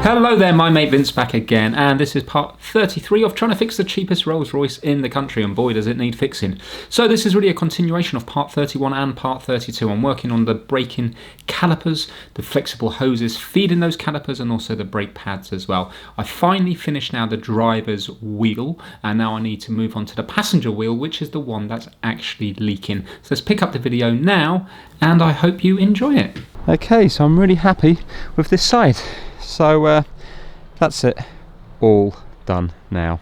Hello there, my mate Vince back again, and this is part 33 of trying to fix the cheapest Rolls Royce in the country, and boy does it need fixing. So this is really a continuation of part 31 and part 32. I'm working on the braking calipers, the flexible hoses feeding those calipers, and also the brake pads as well. I finally finished now the driver's wheel, and now I need to move on to the passenger wheel, which is the one that's actually leaking. So let's pick up the video now, and I hope you enjoy it. Okay, so I'm really happy with this side. So that's it, all done now,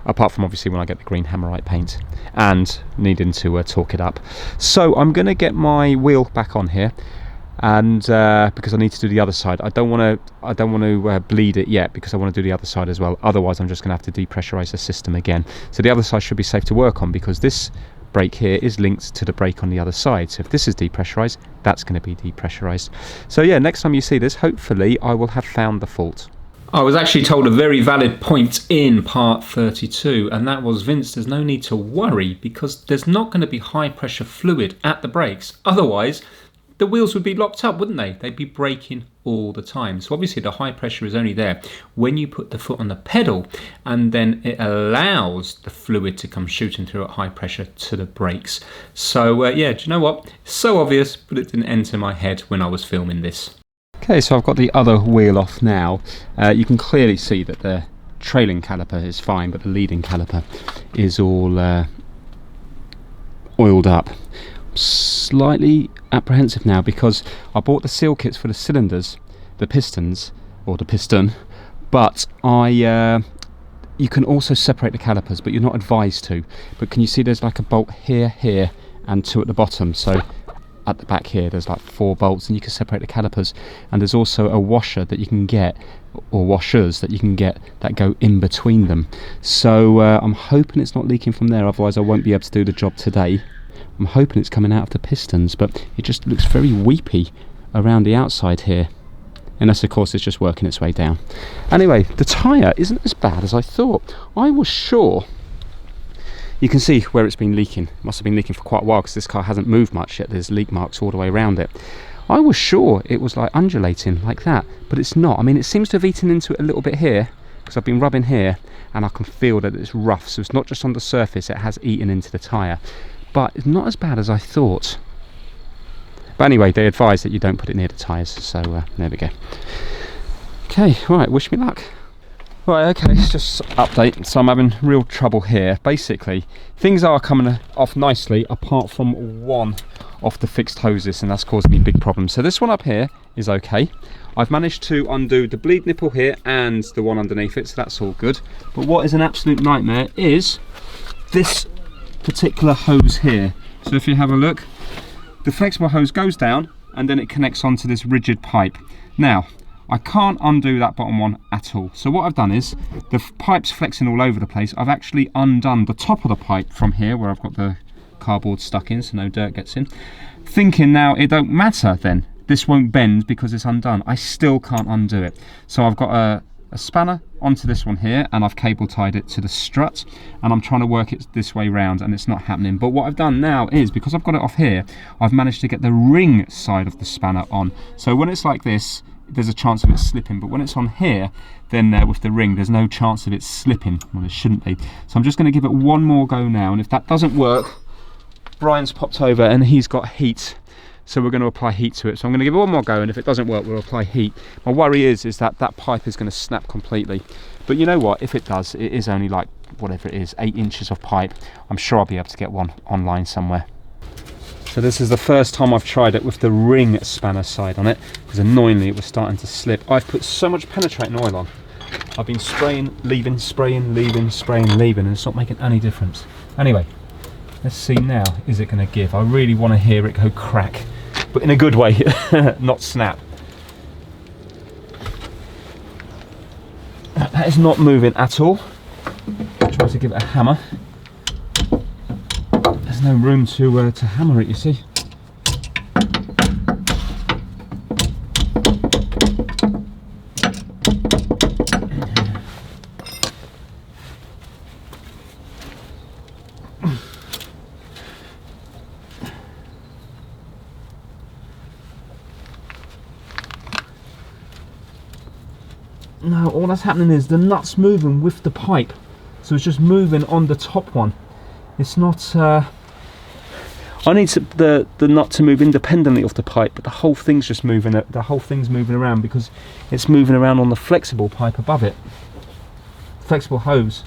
apart from obviously when I get the green hammerite paint and needing to torque it up. So I'm going to get my wheel back on here, and because I need to do the other side. I don't want to bleed it yet, because I want to do the other side as well. Otherwise I'm just going to have to depressurize the system again. So the other side should be safe to work on, because this brake here is linked to the brake on the other side. So if this is depressurized, that's going to be depressurized. So yeah, next time you see this, hopefully I will have found the fault. I was actually told a very valid point in part 32, and that was, Vince, there's no need to worry, because there's not going to be high pressure fluid at the brakes. Otherwise the wheels would be locked up, wouldn't they? They'd be braking all the time. So obviously the high pressure is only there when you put the foot on the pedal, and then it allows the fluid to come shooting through at high pressure to the brakes. So yeah, do you know what? It's so obvious, but it didn't enter my head when I was filming this. Okay, so I've got the other wheel off now. You can clearly see that the trailing caliper is fine, but the leading caliper is all oiled up. Slightly apprehensive now, because I bought the seal kits for the cylinders, the pistons, or the piston, but you can also separate the calipers, but you're not advised to. But can you see there's like a bolt here, here, and two at the bottom? So at the back here there's like 4 bolts, and you can separate the calipers. And there's also a washer that you can get, or washers that you can get, that go in between them. So I'm hoping it's not leaking from there, otherwise I won't be able to do the job today. I'm hoping it's coming out of the pistons, but it just looks very weepy around the outside here. Unless of course it's just working its way down. Anyway, the tyre isn't as bad as I thought. I was sure. You can see where it's been leaking. It must have been leaking for quite a while, because this car hasn't moved much yet. There's leak marks all the way around it. I was sure it was like undulating like that, but it's not. I mean, it seems to have eaten into it a little bit here, because I've been rubbing here and I can feel that it's rough. So it's not just on the surface, it has eaten into the tyre. But it's not as bad as I thought. But anyway, they advise that you don't put it near the tyres, so there we go. Okay, right, wish me luck. Right, okay, it's just update. So I'm having real trouble here. Basically, things are coming off nicely, apart from one of the fixed hoses, and that's causing me big problems. So this one up here is okay. I've managed to undo the bleed nipple here and the one underneath it, so that's all good. But what is an absolute nightmare is this particular hose here. So if you have a look, the flexible hose goes down and then it connects onto this rigid pipe. Now I can't undo that bottom one at all, so what I've done is, the pipe's flexing all over the place. I've actually undone the top of the pipe from here, where I've got the cardboard stuck in so no dirt gets in, thinking now it don't matter then, this won't bend because it's undone. I still can't undo it. So I've got a spanner onto this one here, and I've cable tied it to the strut, and I'm trying to work it this way round, and it's not happening. But what I've done now is, because I've got it off here, I've managed to get the ring side of the spanner on. So when it's like this, there's a chance of it slipping, but when it's on here, then with the ring, there's no chance of it slipping. Well, it shouldn't be. So I'm just going to give it one more go now, and if that doesn't work, Brian's popped over and he's got heat, so we're going to apply heat to it. So I'm going to give it one more go, and if it doesn't work, we'll apply heat. My worry is that that pipe is going to snap completely. But you know what, if it does, it is only like, whatever it is, 8 inches of pipe. I'm sure I'll be able to get one online somewhere. So this is the first time I've tried it with the ring spanner side on it, because annoyingly it was starting to slip. I've put so much penetrating oil on. I've been spraying, leaving, spraying, leaving, spraying, leaving, and it's not making any difference. Anyway, let's see now, is it going to give? I really want to hear it go crack, but in a good way, not snap. That is not moving at all. Try to give it a hammer. There's no room to hammer it, you see. No, all that's happening is the nut's moving with the pipe, so it's just moving on the top one. It's not. I need the nut to move independently off the pipe, but the whole thing's just moving. The whole thing's moving around because it's moving around on the flexible pipe above it. Flexible hose.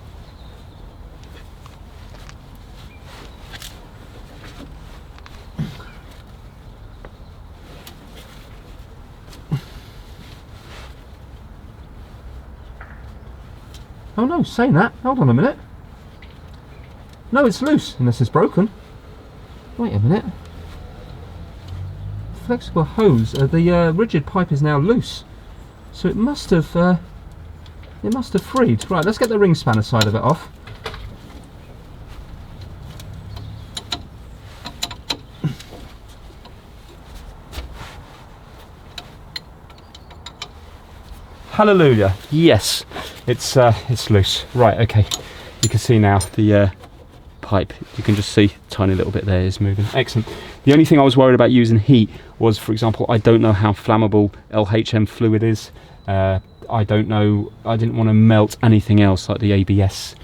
Oh no, saying that, hold on a minute. No, it's loose, unless it's broken. Wait a minute. Flexible hose, the rigid pipe is now loose. So it must have freed. Right, let's get the ring spanner side of it off. Hallelujah, yes. It's loose. Right, okay. You can see now the pipe. You can just see a tiny little bit there is moving. Excellent. The only thing I was worried about using heat was, for example, I don't know how flammable LHM fluid is. I don't know. I didn't want to melt anything else like the ABS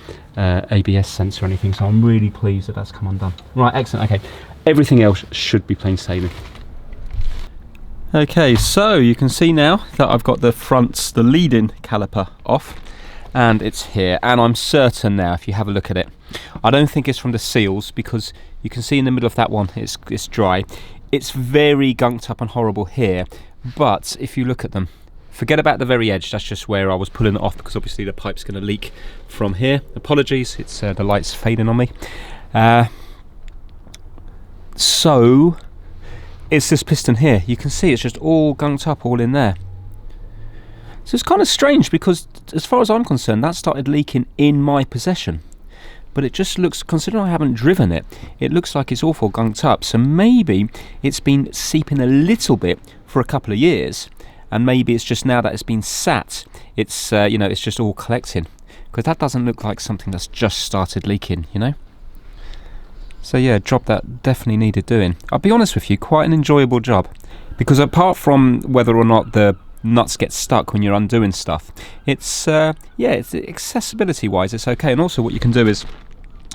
sensor or anything. So I'm really pleased that that's come undone. Right, excellent. Okay, everything else should be plain sailing. Okay, so you can see now that I've got the leading caliper off, and it's here, and I'm certain now if you have a look at it, I don't think it's from the seals, because you can see in the middle of that one it's dry. It's very gunked up and horrible here, but if you look at them, forget about the very edge, that's just where I was pulling it off, because obviously the pipe's going to leak from here. Apologies, it's the light's fading on me. So it's this piston here. You can see it's just all gunked up, all in there. So it's kind of strange, because as far as I'm concerned, that started leaking in my possession. But it just looks, considering I haven't driven it, it looks like it's awful gunked up. So maybe it's been seeping a little bit for a couple of years, and maybe it's just now that it's been sat, it's you know, it's just all collecting. Because that doesn't look like something that's just started leaking, you know. So yeah, job that definitely needed doing. I'll be honest with you, quite an enjoyable job, because apart from whether or not the nuts get stuck when you're undoing stuff, it's yeah, it's accessibility wise it's okay. And also what you can do is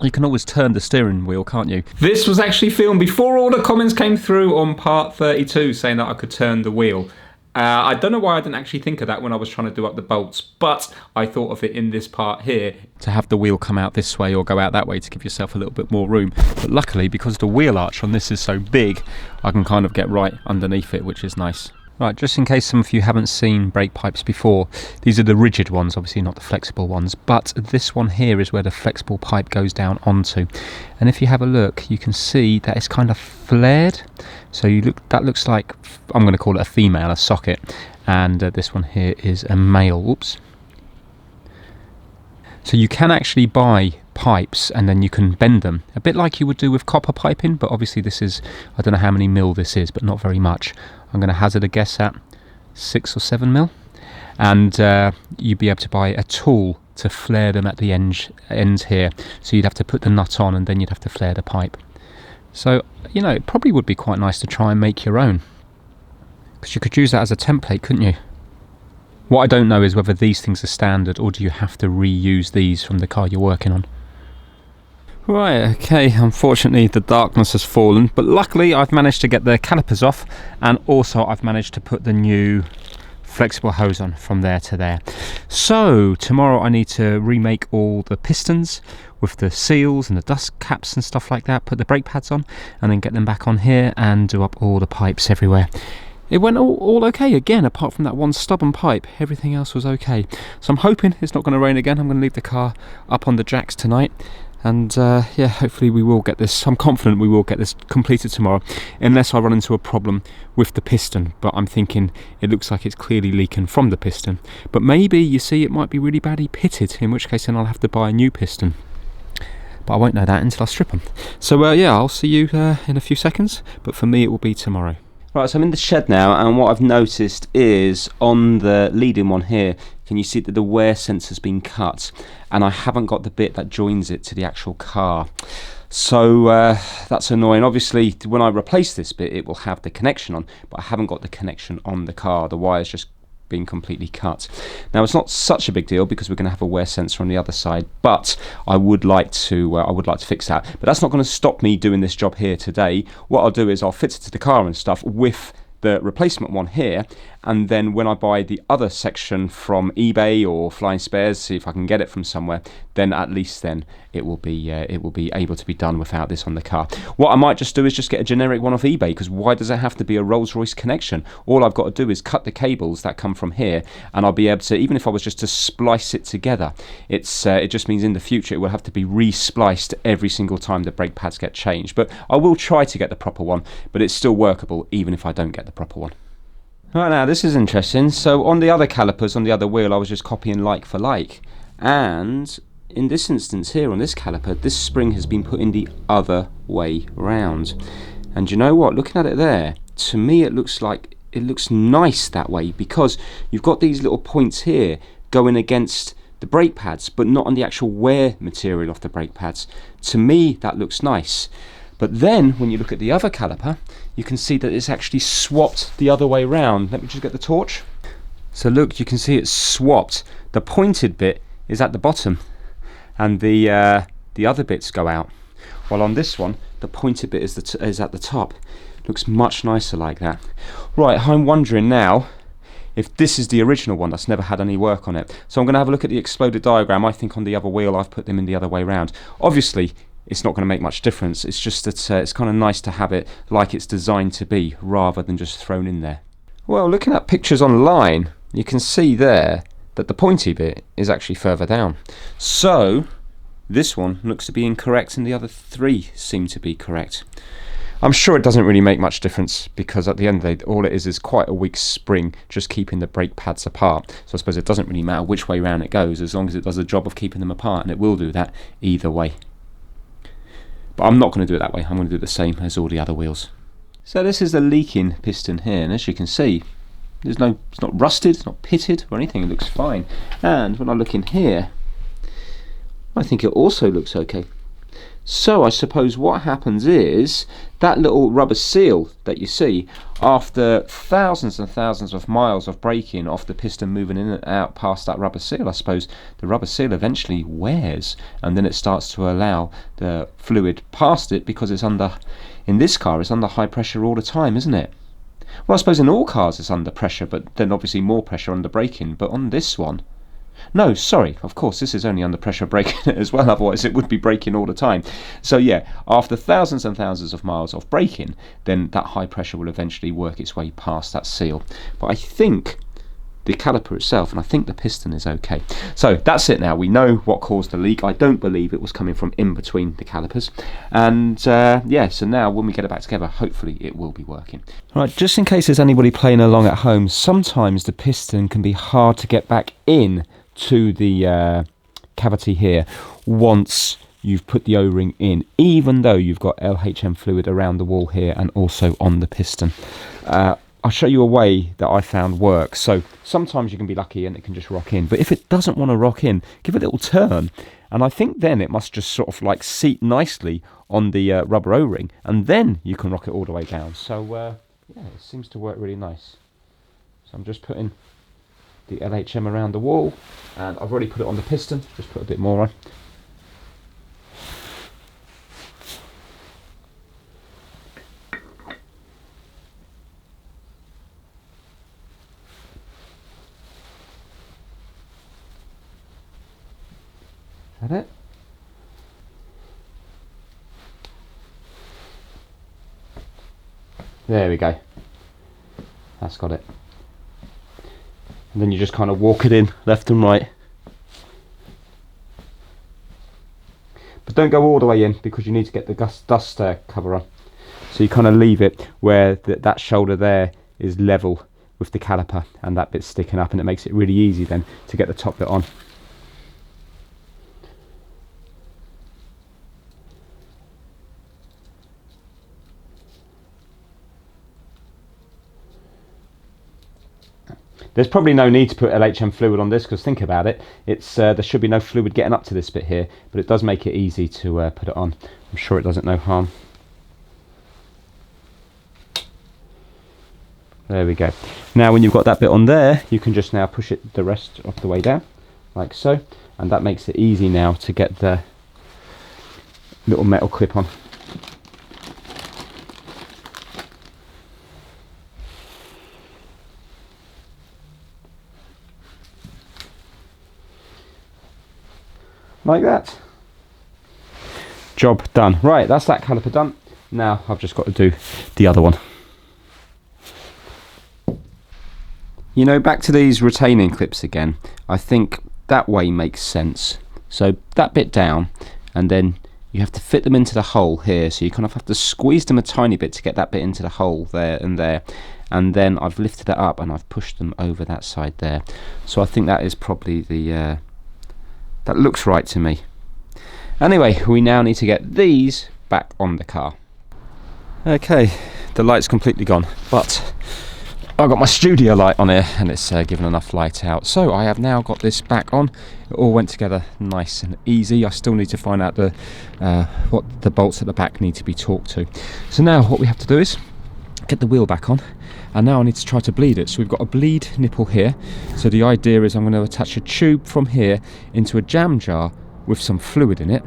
you can always turn the steering wheel, can't you? This was actually filmed before all the comments came through on part 32 saying that I could turn the wheel. I don't know why I didn't actually think of that when I was trying to do up the bolts, but I thought of it in this part here, to have the wheel come out this way or go out that way to give yourself a little bit more room. But luckily, because the wheel arch on this is so big, I can kind of get right underneath it, which is nice. Right, just in case some of you haven't seen brake pipes before, these are the rigid ones, obviously not the flexible ones, but this one here is where the flexible pipe goes down onto. And if you have a look, you can see that it's kind of flared. So that looks like, I'm going to call it a female, a socket, and this one here is a male. Whoops. So you can actually buy pipes and then you can bend them, a bit like you would do with copper piping, but obviously this is, I don't know how many mil this is, but not very much. I'm going to hazard a guess at 6 or 7 mil, and you'd be able to buy a tool to flare them at the end here. So you'd have to put the nut on and then you'd have to flare the pipe. So, you know, it probably would be quite nice to try and make your own, because you could use that as a template, couldn't you? What I don't know is whether these things are standard or do you have to reuse these from the car you're working on. Right, okay, unfortunately the darkness has fallen, but luckily I've managed to get the calipers off, and also I've managed to put the new flexible hose on from there to there. So tomorrow I need to remake all the pistons with the seals and the dust caps and stuff like that, put the brake pads on and then get them back on here and do up all the pipes everywhere. It went all okay again, apart from that one stubborn pipe. Everything else was okay. So I'm hoping it's not going to rain again. I'm going to leave the car up on the jacks tonight. And yeah, hopefully we will get this. I'm confident we will get this completed tomorrow, unless I run into a problem with the piston. But I'm thinking it looks like it's clearly leaking from the piston. But maybe, you see, it might be really badly pitted, in which case then I'll have to buy a new piston. But I won't know that until I strip them. So yeah, I'll see you in a few seconds. But for me, it will be tomorrow. Right, so I'm in the shed now, and what I've noticed is on the leading one here, can you see that the wear sensor's been cut, and I haven't got the bit that joins it to the actual car. So that's annoying. Obviously, when I replace this bit, it will have the connection on, but I haven't got the connection on the car. The wire's just been completely cut. Now it's not such a big deal because we're going to have a wear sensor on the other side, but I would like to fix that. But that's not going to stop me doing this job here today. What I'll do is I'll fit it to the car and stuff with the replacement one here, and then when I buy the other section from eBay or Flying Spares, see if I can get it from somewhere, then at least then it will be able to be done without this on the car. What I might just do is just get a generic one off eBay, because why does it have to be a Rolls Royce connection? All I've got to do is cut the cables that come from here, and I'll be able to, even if I was just to splice it together, it just means in the future it will have to be re-spliced every single time the brake pads get changed. But I will try to get the proper one, but it's still workable even if I don't get the proper one. Right, now this is interesting. So on the other calipers, on the other wheel, I was just copying like for like, and in this instance here on this caliper, this spring has been put in the other way round. And you know what, looking at it there, to me it looks nice that way, because you've got these little points here going against the brake pads, but not on the actual wear material of the brake pads. To me that looks nice. But then when you look at the other caliper, you can see that it's actually swapped the other way round. Let me just get the torch. So look, you can see it's swapped. The pointed bit is at the bottom, and the other bits go out. While on this one, the pointed bit is at the top. Looks much nicer like that. Right, I'm wondering now if this is the original one that's never had any work on it. So I'm going to have a look at the exploded diagram. I think on the other wheel I've put them in the other way round. Obviously, it's not going to make much difference. It's just that it's kind of nice to have it like it's designed to be, rather than just thrown in there. Well, looking at pictures online, you can see there that the pointy bit is actually further down. So this one looks to be incorrect and the other three seem to be correct. I'm sure it doesn't really make much difference, because at the end of the day all it is quite a weak spring just keeping the brake pads apart. So I suppose it doesn't really matter which way round it goes, as long as it does the job of keeping them apart, and it will do that either way. But I'm not going to do it that way. I'm going to do the same as all the other wheels. So this is the leaking piston here, and as you can see, it's not rusted, it's not pitted or anything, it looks fine. And when I look in here, I think it also looks okay. So I suppose what happens is that little rubber seal that you see, after thousands and thousands of miles of braking off the piston moving in and out past that rubber seal, I suppose the rubber seal eventually wears, and then it starts to allow the fluid past it, because it's under, in this car, it's under high pressure all the time, isn't it? Well, I suppose in all cars it's under pressure, but then obviously more pressure under braking. But on this one, no, sorry, of course this is only under pressure braking as well, otherwise it would be braking all the time. So yeah, after thousands and thousands of miles of braking, then that high pressure will eventually work its way past that seal. But I think the caliper itself, and I think the piston is okay. So that's it now. We know what caused the leak. I don't believe it was coming from in between the calipers. And yeah, so now when we get it back together, hopefully it will be working. Right, just in case there's anybody playing along at home, sometimes the piston can be hard to get back in to the cavity here once you've put the O-ring in, even though you've got LHM fluid around the wall here and also on the piston. I'll show you a way that I found works. So sometimes you can be lucky and it can just rock in, but if it doesn't want to rock in, give it a little turn, and I think then it must just sort of like seat nicely on the rubber O-ring, and then you can rock it all the way down. So yeah, it seems to work really nice. So I'm just putting the LHM around the wall, and I've already put it on the piston, just put a bit more on. Is that it? There we go. That's got it. And then you just kind of walk it in left and right. But don't go all the way in, because you need to get the dust cover on. So you kind of leave it where that shoulder there is level with the caliper and that bit's sticking up, and it makes it really easy then to get the top bit on. There's probably no need to put LHM fluid on this, because think about it, it's there should be no fluid getting up to this bit here, but it does make it easy to put it on. I'm sure it does it no harm. There we go. Now when you've got that bit on there, you can just now push it the rest of the way down, like so, and that makes it easy now to get the little metal clip on. Like that. Job done. Right, that's that caliper done. Now I've just got to do the other one. You know, back to these retaining clips again, I think that way makes sense. So that bit down, and then you have to fit them into the hole here, so you kind of have to squeeze them a tiny bit to get that bit into the hole there and there, and then I've lifted it up and I've pushed them over that side there. So I think that is probably the that looks right to me. Anyway, we now need to get these back on the car. Okay, the light's completely gone, but I've got my studio light on here and it's given enough light out. So I have now got this back on. It all went together nice and easy. I still need to find out the what the bolts at the back need to be torqued to. So now what we have to do is get the wheel back on, and now I need to try to bleed it. So we've got a bleed nipple here. So the idea is I'm going to attach a tube from here into a jam jar with some fluid in it,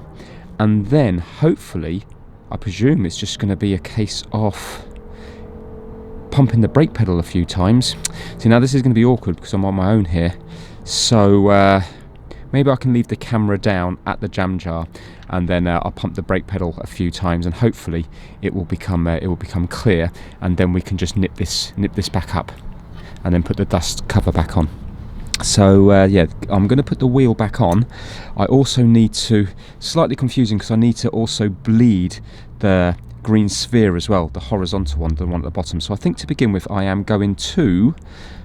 and then hopefully, I presume it's just going to be a case of pumping the brake pedal a few times. See, now this is going to be awkward because I'm on my own here, so maybe I can leave the camera down at the jam jar, and then I'll pump the brake pedal a few times, and hopefully it will become clear, and then we can just nip this back up, and then put the dust cover back on. So yeah, I'm going to put the wheel back on. I also need to, slightly confusing because I need to also bleed the green sphere as well, the horizontal one, the one at the bottom. So I think to begin with I am going to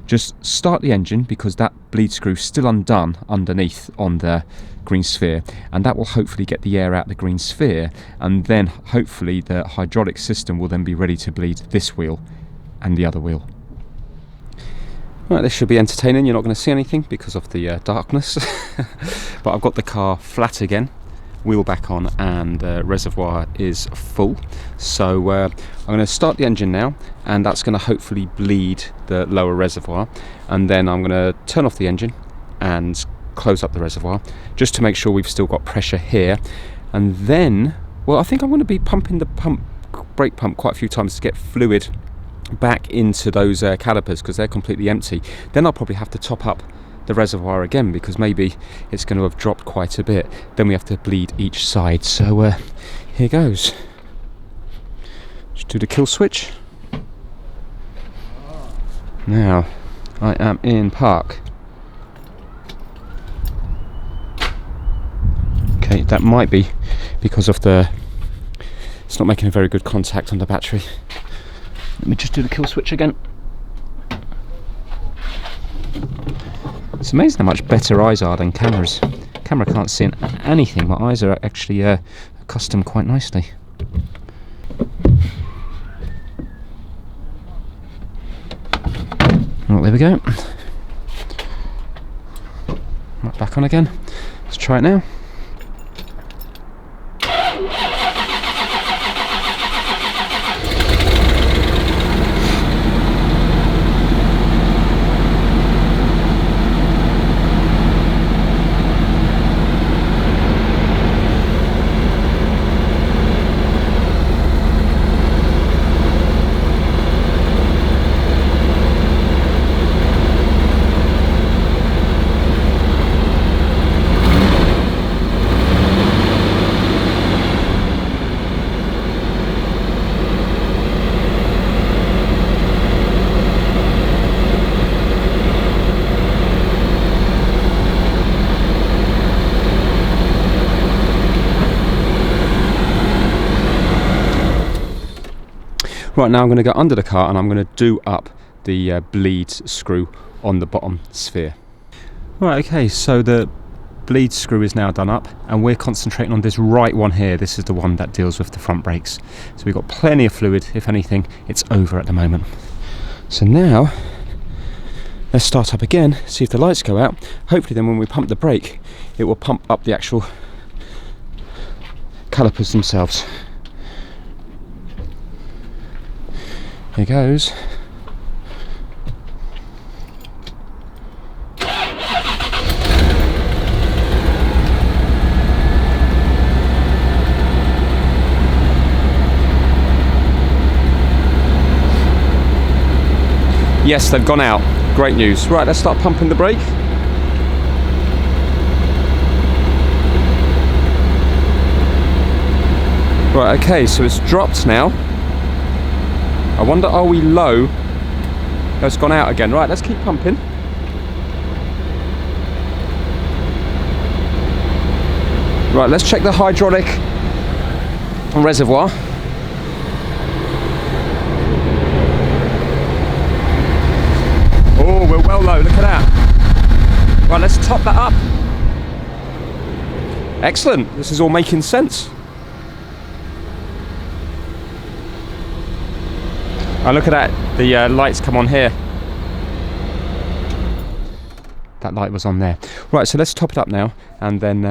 just start the engine, because that bleed screw is still undone underneath on the green sphere, and that will hopefully get the air out the green sphere, and then hopefully the hydraulic system will then be ready to bleed this wheel and the other wheel. Right, this should be entertaining. You're not going to see anything because of the darkness, but I've got the car flat again, wheel back on, and the reservoir is full. So I'm going to start the engine now, and that's going to hopefully bleed the lower reservoir, and then I'm going to turn off the engine and close up the reservoir just to make sure we've still got pressure here. And then, well, I think I'm going to be pumping the brake pump quite a few times to get fluid back into those calipers, because they're completely empty. Then I'll probably have to top up the reservoir again, because maybe it's going to have dropped quite a bit. Then we have to bleed each side. So here goes. Just do the kill switch. Now I am in park. Okay, that might be because of it's not making a very good contact on the battery. Let me just do the kill switch again. It's amazing how much better eyes are than cameras. Camera can't see anything. My eyes are actually accustomed quite nicely. Well, there we go. Right, back on again. Let's try it now. Right, now I'm going to go under the car and I'm going to do up the bleed screw on the bottom sphere. Right, okay, so the bleed screw is now done up, and we're concentrating on this right one here. This is the one that deals with the front brakes. So we've got plenty of fluid. If anything, it's over at the moment. So now let's start up again, see if the lights go out. Hopefully then when we pump the brake, it will pump up the actual calipers themselves. Here goes. Yes, they've gone out. Great news. Right, let's start pumping the brake. Right, okay, so it's dropped now. I wonder, are we low? Oh, it's gone out again. Right, let's keep pumping. Right, let's check the hydraulic reservoir. Oh, we're well low, look at that. Right, let's top that up. Excellent, this is all making sense. Oh, look at that, the lights come on here. That light was on there. Right, so let's top it up now, and then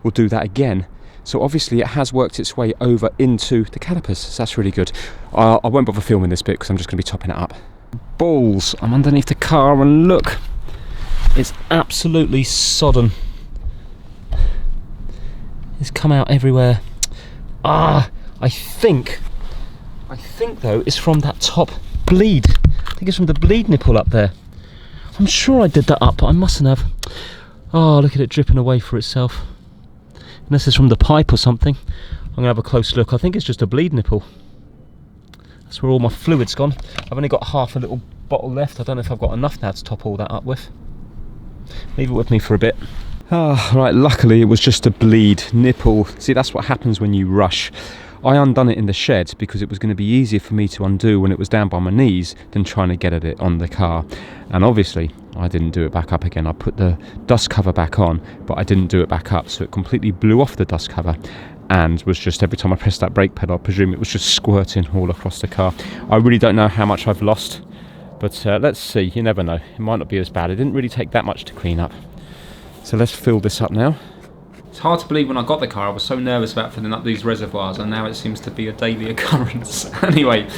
we'll do that again. So obviously it has worked its way over into the calipers, so that's really good. I won't bother filming this bit because I'm just going to be topping it up. Balls, I'm underneath the car and look, it's absolutely sodden. It's come out everywhere. I think though it's from that top bleed. I think it's from the bleed nipple up there. I'm sure I did that up, but I mustn't have. Oh, look at it dripping away for itself. Unless it's from the pipe or something. I'm gonna have a close look. I think it's just a bleed nipple. That's where all my fluid's gone. I've only got half a little bottle left. I don't know if I've got enough now to top all that up with. Leave it with me for a bit. Ah, right, luckily it was just a bleed nipple. See, that's what happens when you rush. I undone it in the shed because it was going to be easier for me to undo when it was down by my knees than trying to get at it on the car. And obviously I didn't do it back up again. I put the dust cover back on, but I didn't do it back up, so it completely blew off the dust cover and was just, every time I pressed that brake pedal, I presume it was just squirting all across the car. I really don't know how much I've lost, but let's see. You never know, it might not be as bad. It didn't really take that much to clean up. So let's fill this up now. It's hard to believe when I got the car, I was so nervous about filling up these reservoirs, and now it seems to be a daily occurrence. Anyway,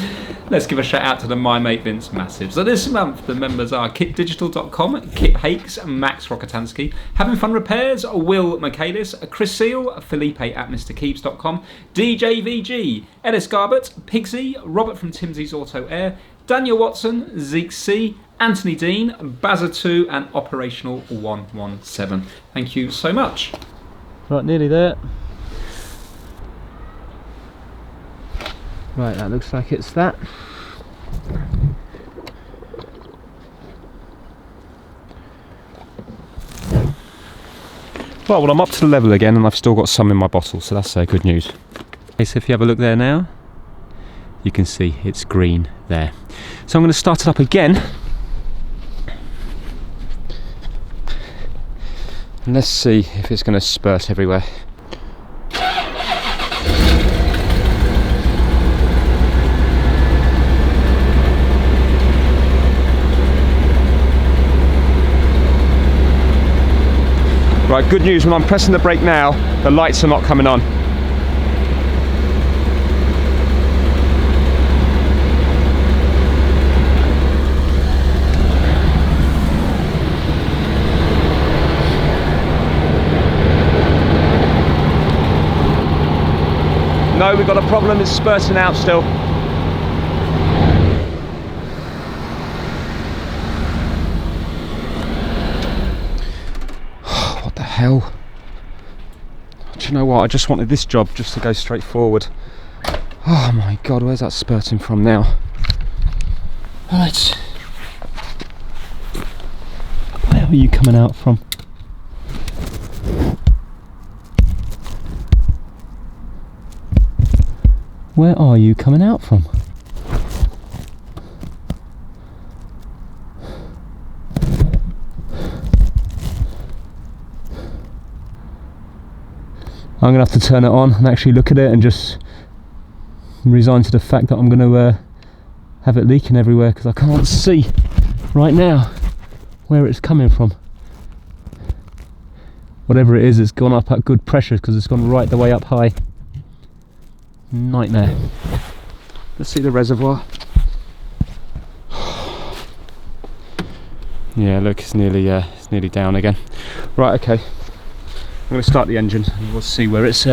let's give a shout out to the My Mate Vince Massive. So this month the members are kitdigital.com, Kit Hakes, Max Rokotansky, Having Fun Repairs, Will Michaelis, Chris Seal, Felipe at MrKeeps.com, DJ VG, Ellis Garbett, Pigsy, Robert from Timsy's Auto Air, Daniel Watson, Zeke C, Anthony Dean, Bazza2 and Operational 117. Thank you so much. Right, nearly there. Right, that looks like it's that. Well, I'm up to the level again and I've still got some in my bottle, so that's good news. Okay, so if you have a look there now, you can see it's green there. So I'm going to start it up again. And let's see if it's going to spurt everywhere. Right, good news, when I'm pressing the brake now, the lights are not coming on. No, we've got a problem, it's spurting out still. What the hell? Do you know what, I just wanted this job just to go straight forward. Oh my god, where's that spurting from now? Right. Where are you coming out from? Where are you coming out from? I'm going to have to turn it on and actually look at it and just resign to the fact that I'm going to have it leaking everywhere, because I can't see right now where it's coming from. Whatever it is, it's gone up at good pressure because it's gone right the way up high. Nightmare. Let's see the reservoir. Yeah, look, it's nearly down again. Right, okay. I'm going to start the engine and we'll see where it's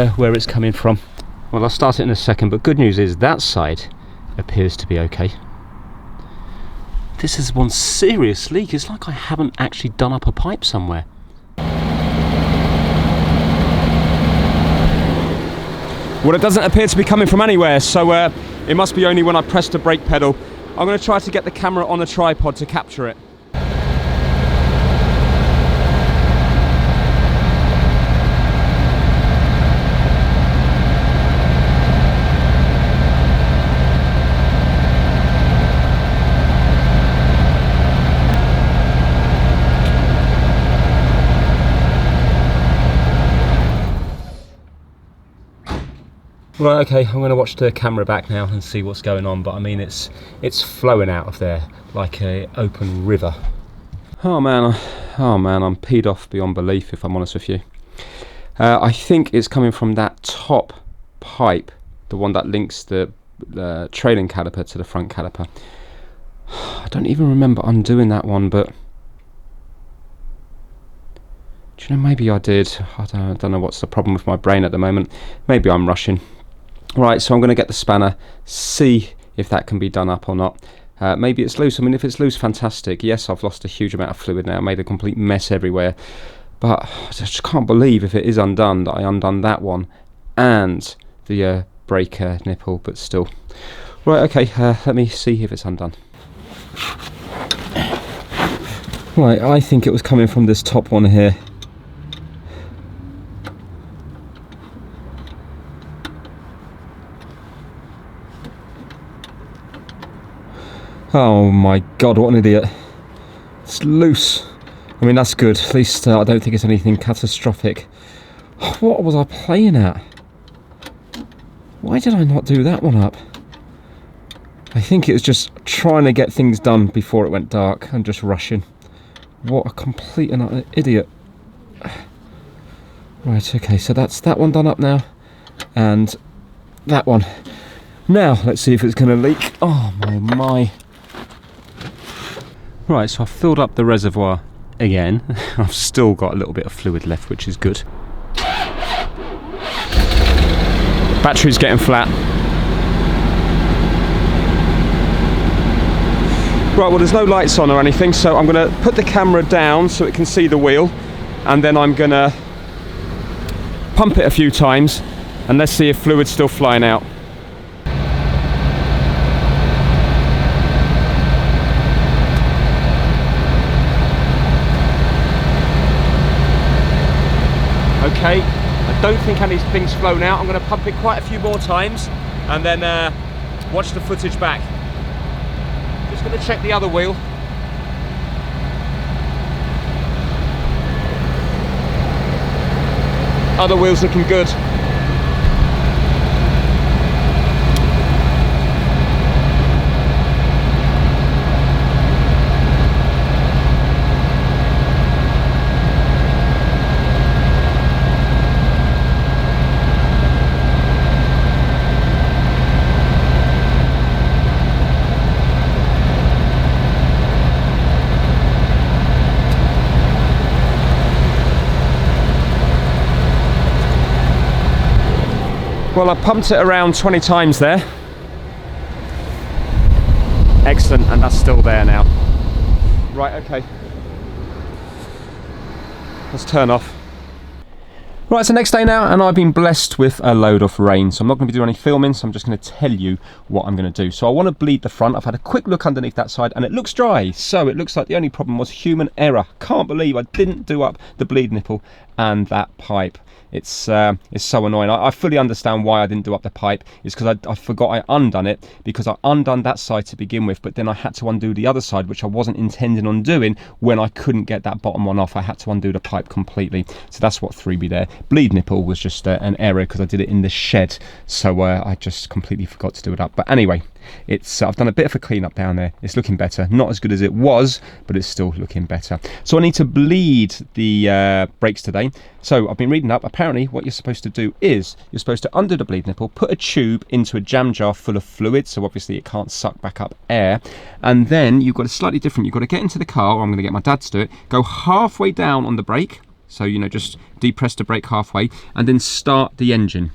coming from. Well, I'll start it in a second, but good news is that side appears to be okay. This is one serious leak. It's like I haven't actually done up a pipe somewhere. Well, it doesn't appear to be coming from anywhere, so it must be only when I press the brake pedal. I'm going to try to get the camera on a tripod to capture it. Right, okay, I'm going to watch the camera back now and see what's going on, but I mean it's flowing out of there like an open river. Oh man, I'm peed off beyond belief, if I'm honest with you. I think it's coming from that top pipe, the one that links the trailing caliper to the front caliper. I don't even remember undoing that one, but do you know, maybe I did. I don't know what's the problem with my brain at the moment. Maybe I'm rushing. Right, so I'm going to get the spanner, see if that can be done up or not. Maybe it's loose. I mean, if it's loose, fantastic. Yes, I've lost a huge amount of fluid now, made a complete mess everywhere. But I just can't believe, if it is undone, that I undone that one and the brake nipple, but still. Right, okay, let me see if it's undone. Right, I think it was coming from this top one here. Oh my god, what an idiot. It's loose. I mean, that's good. At least I don't think it's anything catastrophic. What was I playing at? Why did I not do that one up? I think it was just trying to get things done before it went dark and just rushing. What a complete and utter idiot. Right, okay, so that's that one done up now. And that one. Now, let's see if it's going to leak. Oh my. Right, so I've filled up the reservoir again. I've still got a little bit of fluid left, which is good. Battery's getting flat. Right, well, there's no lights on or anything, so I'm going to put the camera down so it can see the wheel, and then I'm going to pump it a few times, and let's see if fluid's still flying out. Okay, I don't think anything's flown out. I'm going to pump it quite a few more times and then watch the footage back. Just going to check the other wheel. Other wheel's looking good. Well, I pumped it around 20 times there. Excellent, and that's still there now. Right, okay. Let's turn off. Right, it's the next day now, and I've been blessed with a load of rain, so I'm not going to be doing any filming, so I'm just going to tell you what I'm going to do. So I want to bleed the front. I've had a quick look underneath that side, and it looks dry, so it looks like the only problem was human error. Can't believe I didn't do up the bleed nipple and that pipe. It's so annoying. I fully understand why I didn't do up the pipe. It's because I forgot I undone it, because I undone that side to begin with, but then I had to undo the other side, which I wasn't intending on doing. When I couldn't get that bottom one off, I had to undo the pipe completely. So that's what threw me there. Bleed nipple was just an error because I did it in the shed, so I just completely forgot to do it up. But anyway, it's I've done a bit of a clean up down there. It's looking better. Not as good as it was, but it's still looking better. So I need to bleed the brakes today. So I've been reading up. Apparently what you're supposed to do is you're supposed to undo the bleed nipple, put a tube into a jam jar full of fluid, so obviously it can't suck back up air, and then you've got a slightly different, you've got to get into the car, or I'm going to get my dad to do it, go halfway down on the brake, so you know, just depress the brake halfway, and then start the engine.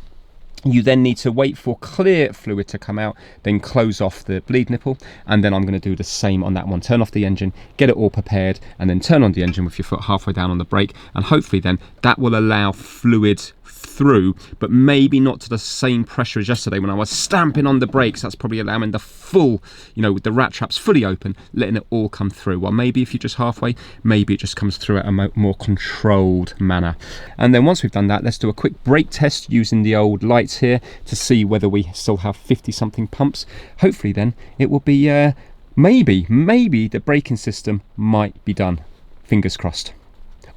You then need to wait for clear fluid to come out, then close off the bleed nipple, and then I'm going to do the same on that one. Turn off the engine, get it all prepared, and then turn on the engine with your foot halfway down on the brake, and hopefully then that will allow fluid through, but maybe not to the same pressure as yesterday when I was stamping on the brakes. That's probably allowing the full, you know, with the rat traps fully open, letting it all come through. Well, maybe if you're just halfway, maybe it just comes through at a more controlled manner. And then once we've done that, let's do a quick brake test using the old lights here to see whether we still have 50 something pumps. Hopefully then it will be maybe the braking system might be done. Fingers crossed.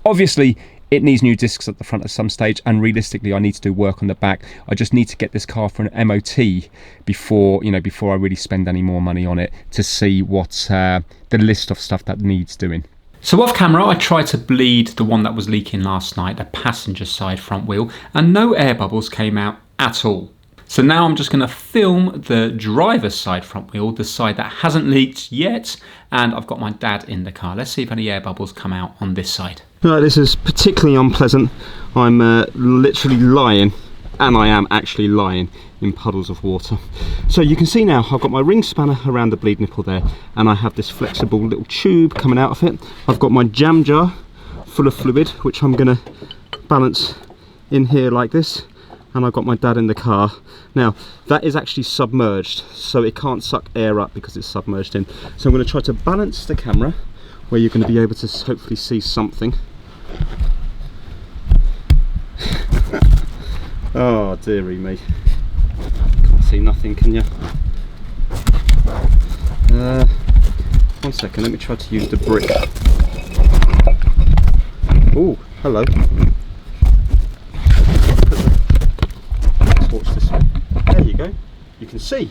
Obviously it needs new discs at the front at some stage, and realistically I need to do work on the back. I just need to get this car for an MOT before I really spend any more money on it, to see what the list of stuff that needs doing. So off camera I tried to bleed the one that was leaking last night, the passenger side front wheel, and no air bubbles came out at all. So now I'm just going to film the driver's side front wheel, the side that hasn't leaked yet, and I've got my dad in the car. Let's see if any air bubbles come out on this side. Right, this is particularly unpleasant. I'm literally lying, and I am actually lying in puddles of water. So you can see now I've got my ring spanner around the bleed nipple there, and I have this flexible little tube coming out of it. I've got my jam jar full of fluid, which I'm going to balance in here like this, and I've got my dad in the car. Now that is actually submerged, so it can't suck air up because it's submerged in. So I'm going to try to balance the camera where you're going to be able to hopefully see something. Oh dearie me, can't see nothing, can you? One second, let me try to use the brick. Oh, hello. Let's watch this one. There you go, you can see.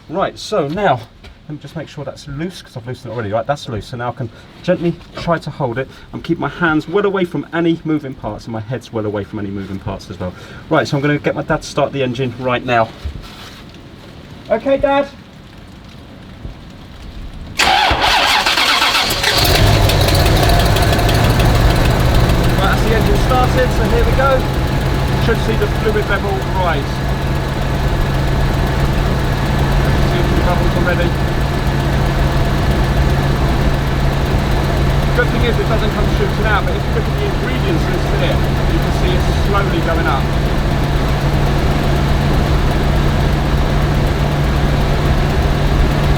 Right, so now let me just make sure that's loose, because I've loosened it already. Right, that's loose. So now I can gently try to hold it and keep my hands well away from any moving parts, and my head's well away from any moving parts as well. Right, so I'm going to get my dad to start the engine right now. Okay, Dad. Right, that's the engine started, so here we go. Should see the fluid level rise. See the bubbles already. The good thing is it doesn't come shooting out, but if you look at the ingredients list here, you can see it's slowly going up.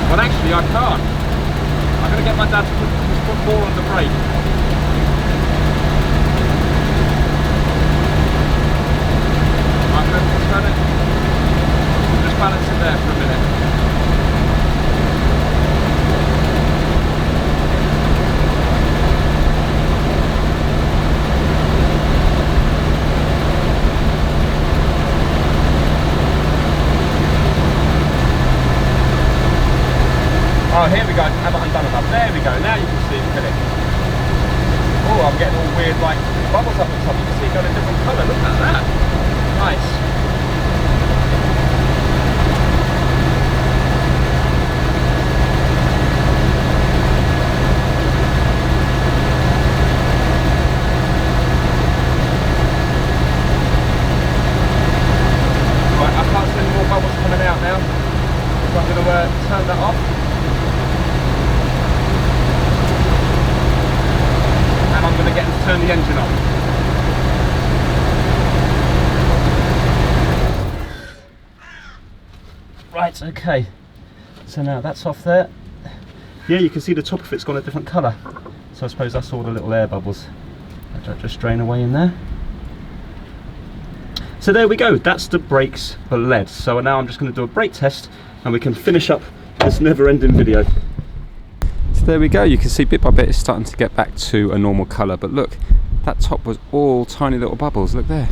But actually I can't. I'm going to get my dad to put his foot more on the brake. I'm going to turn it. Just balance it there for a minute. Oh, here we go. I haven't undone enough. There we go. Now you can see it filling. Oh, I'm getting all weird, like bubbles up the top. You can see it going a different colour. Look at that. Nice. Right, I can't see any more bubbles coming out now. So I'm going to turn that off. I'm going to get him to turn the engine on. Right, okay. So now that's off there. Yeah, you can see the top of it's gone a different colour. So I suppose that's all the little air bubbles that just drain away in there. So there we go, that's the brakes for lead. So now I'm just going to do a brake test and we can finish up this never-ending video. So there we go, you can see bit by bit it's starting to get back to a normal colour, but look, that top was all tiny little bubbles, look there.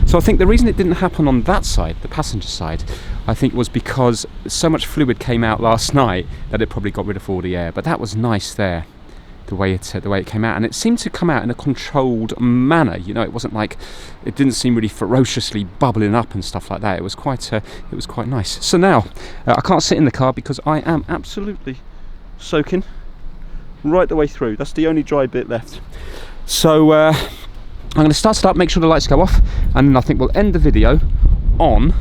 So I think the reason it didn't happen on that side, the passenger side, I think was because so much fluid came out last night that it probably got rid of all the air. But that was nice there, the way it came out, and it seemed to come out in a controlled manner. You know, it wasn't like, it didn't seem really ferociously bubbling up and stuff like that. It was quite nice. So now I can't sit in the car because I am absolutely soaking right the way through. That's the only dry bit left. So I'm going to start it up, make sure the lights go off, and then I think we'll end the video on.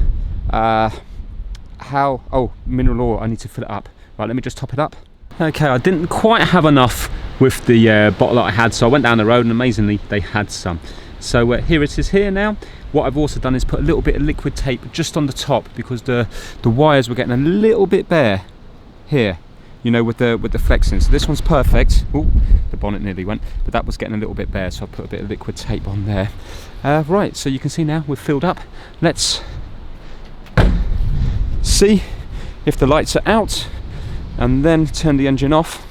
Oh, mineral oil, I need to fill it up. Right, let me just top it up. Okay, I didn't quite have enough with the bottle that I had, so I went down the road and amazingly they had some. So here it is here now. What I've also done is put a little bit of liquid tape just on the top, because the wires were getting a little bit bare here, you know, with the flexing. So this one's perfect. Ooh, the bonnet nearly went, but that was getting a little bit bare, so I put a bit of liquid tape on there. Right, so you can see now we've filled up. Let's see if the lights are out, and then turn the engine off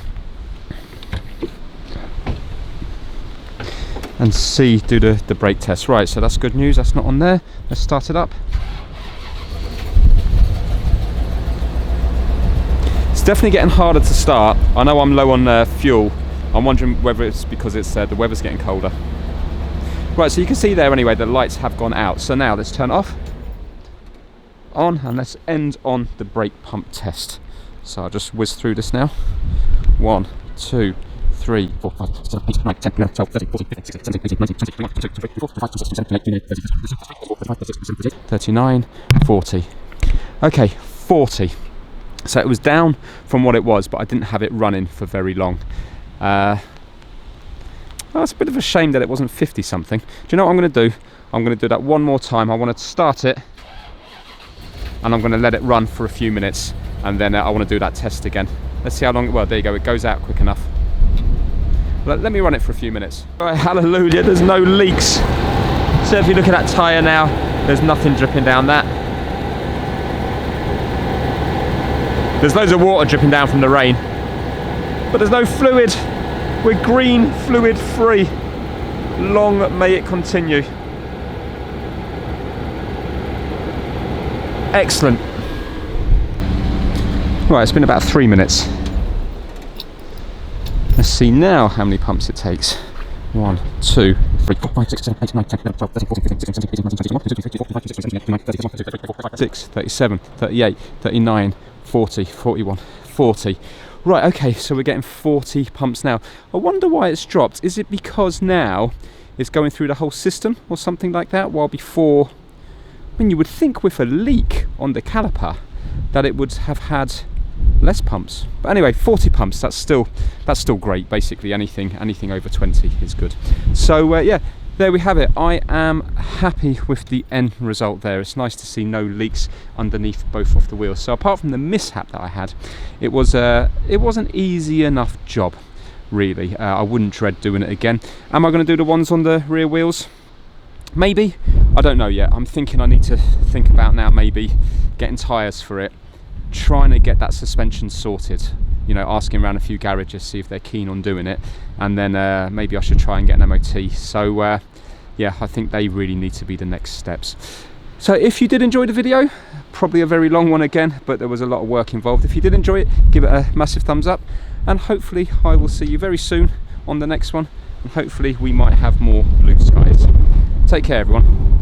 and do the brake test. Right, so that's good news, that's not on there. Let's start it up. It's definitely getting harder to start. I know I'm low on fuel. I'm wondering whether it's because it's the weather's getting colder. Right, so you can see there anyway the lights have gone out. So now let's turn it off, on, and let's end on the brake pump test. So I'll just whiz through this now. 1, 2, 3, 4, 5, 6, 7, 8, 9, 10, 11, 12, 13, 14, 15, 16, 17, 18, 19, 20, 21, 22, 23, 24, 25, 26, 27, 28, 29, 30, 31, 32, 39, 40. Okay, 40. So it was down from what it was, but I didn't have it running for very long. Well, it's a bit of a shame that it wasn't 50 something. Do you know what I'm going to do? I'm going to do that one more time. I want to start it and I'm going to let it run for a few minutes, and then I want to do that test again. Let's see how long. Well, there you go, it goes out quick enough. Let me run it for a few minutes. All right, hallelujah, there's no leaks. So if you look at that tyre now, there's nothing dripping down that. There's loads of water dripping down from the rain, but there's no fluid. We're green, fluid free. Long may it continue. Excellent. Right, it's been about 3 minutes. Let's see now how many pumps it takes. 1, 2, 3, 4, 5, 6, 7, 8, 9, 10, 11, 12, 13, 14, 15, 16, 17, 18, 19, 20, 21, 22, 23, 24, 25, 26, 27, 28, 29, 30, 31, 32, 33, 34, 35, 36, 37, 38, 39, 40, 41, 40. Right, okay, so we're getting 40 pumps now. I wonder why it's dropped. Is it because now it's going through the whole system or something like that? While before, I mean, you would think with a leak on the caliper that it would have had less pumps. But anyway, 40 pumps, that's still great. Basically anything over 20 is good. So yeah, there we have it. I am happy with the end result there. It's nice to see no leaks underneath both of the wheels. So apart from the mishap that I had, it was an easy enough job, really. I wouldn't dread doing it again. Am I going to do the ones on the rear wheels? Maybe. I don't know yet. I'm thinking I need to think about now maybe getting tyres for it, trying to get that suspension sorted, you know, asking around a few garages, see if they're keen on doing it, and then maybe I should try and get an MOT. So yeah, I think they really need to be the next steps. So if you did enjoy the video, probably a very long one again, but there was a lot of work involved. If you did enjoy it, give it a massive thumbs up, and hopefully I will see you very soon on the next one, and hopefully we might have more blue skies. Take care, everyone.